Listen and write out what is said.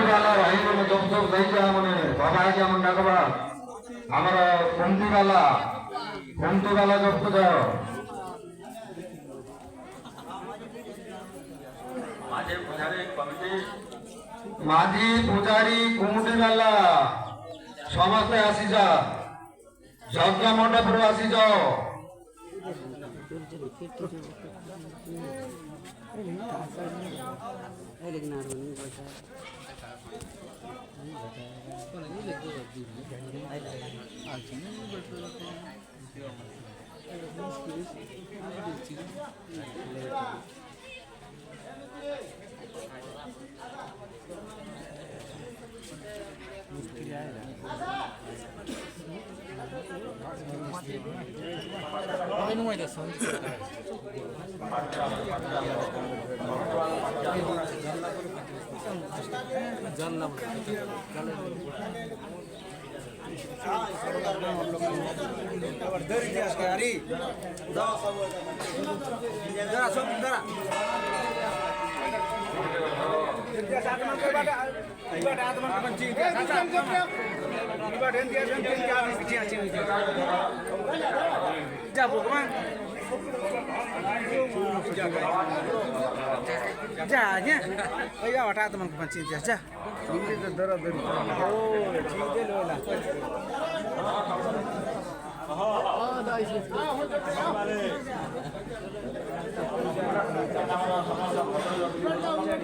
वाला भाई को जब सब दे के हमने बाबा के हम डाकबा हमारा कुंती वाला जब तो जाओ माझी पुजारी कुमुटी वाला समस्ते आसी जा यज्ञ मंडप रो आसी जाओ जाने या हटा teman kepancing aja ini dara dari oh cinte lola dah isi balik